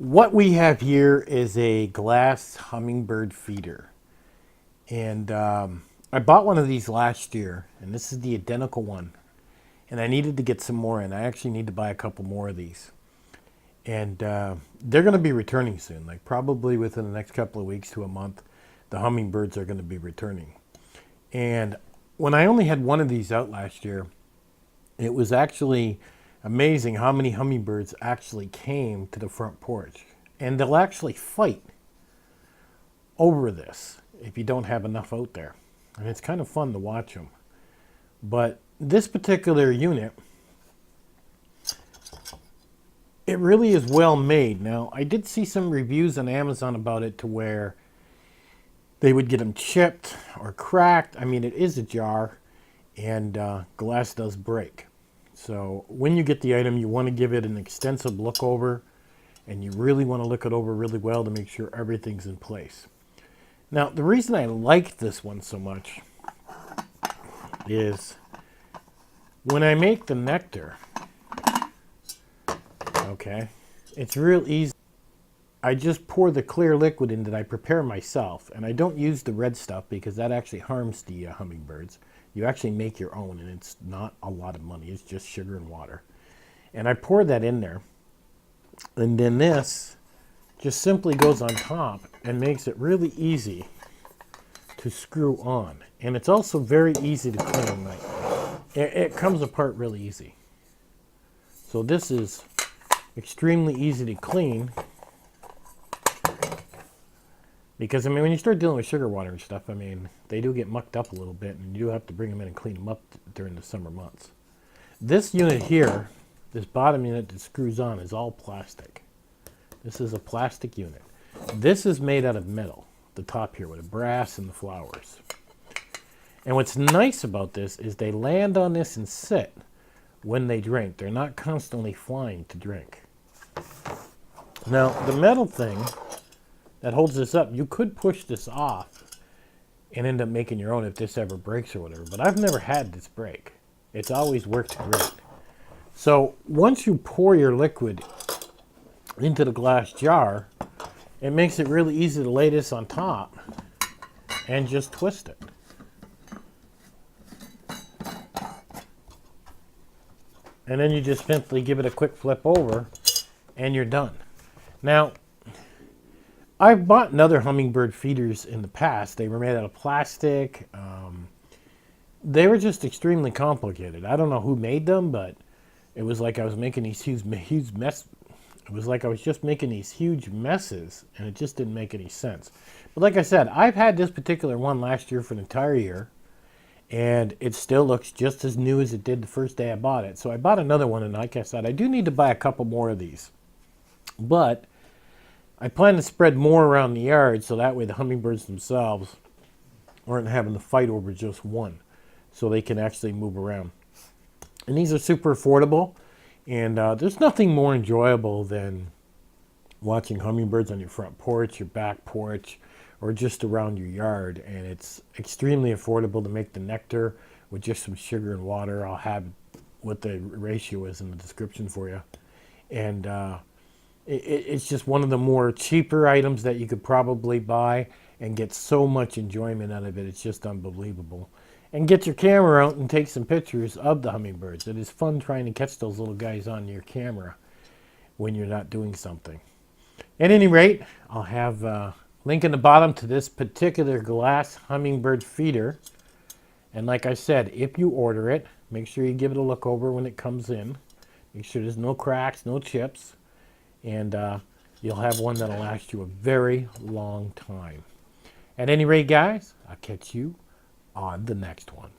What we have here is a Glass Hummingbird Feeder. And I bought one of these last year, and this is the identical one. And I needed to get some more, and I actually need to buy a couple more of these. And they're going to be returning soon, like probably within the next couple of weeks to a month. The hummingbirds are going to be returning. And when I only had one of these out last year, it was actually amazing how many hummingbirds actually came to the front porch. And they'll actually fight over this if you don't have enough out there. And it's kind of fun to watch them. But this particular unit, it really is well made. Now, I did see some reviews on Amazon about it to where they would get them chipped or cracked. I mean, it is a jar, and glass does break. So when you get the item, you want to give it an extensive look over, and you really want to look it over really well to make sure everything's in place. Now, the reason I like this one so much is when I make the nectar, okay, it's real easy. I just pour the clear liquid in that I prepare myself, and I don't use the red stuff because that actually harms the hummingbirds. You actually make your own, and it's not a lot of money. It's just sugar and water. And I pour that in there, and then this just simply goes on top and makes it really easy to screw on. And it's also very easy to clean. Like, it comes apart really easy. So this is extremely easy to clean. Because, I mean, when you start dealing with sugar water and stuff, I mean, they do get mucked up a little bit, and you do have to bring them in and clean them up during the summer months. This unit here, this bottom unit that screws on, is all plastic. This is a plastic unit. This is made out of metal, the top here, with the brass and the flowers. And what's nice about this is they land on this and sit when they drink. They're not constantly flying to drink. Now, the metal thing that holds this up, you could push this off and end up making your own if this ever breaks or whatever, but I've never had this break. It's always worked great. So once you pour your liquid into the glass jar, it makes it really easy to lay this on top and just twist it. And then you just simply give it a quick flip over and you're done. Now, I've bought other hummingbird feeders in the past. They were made out of plastic. They were just extremely complicated. I don't know who made them, but it was like I was making these huge mess. It was like I was just making these huge messes, and it just didn't make any sense. But like I said, I've had this particular one last year for an entire year, and it still looks just as new as it did the first day I bought it. So I bought another one, and like I said, I do need to buy a couple more of these. But I plan to spread more around the yard so that way the hummingbirds themselves aren't having to fight over just one, so they can actually move around. And these are super affordable, and there's nothing more enjoyable than watching hummingbirds on your front porch, your back porch, or just around your yard. And it's extremely affordable to make the nectar with just some sugar and water. I'll have what the ratio is in the description for you. And it's just one of the more cheaper items that you could probably buy and get so much enjoyment out of it. It's just unbelievable. And get your camera out and take some pictures of the hummingbirds. It is fun trying to catch those little guys on your camera when you're not doing something. At any rate, I'll have a link in the bottom to this particular Glass Hummingbird Feeder. And like I said, if you order it, make sure you give it a look over when it comes in. Make sure there's no cracks, no chips. And you'll have one that'll last you a very long time. At any rate, guys, I'll catch you on the next one.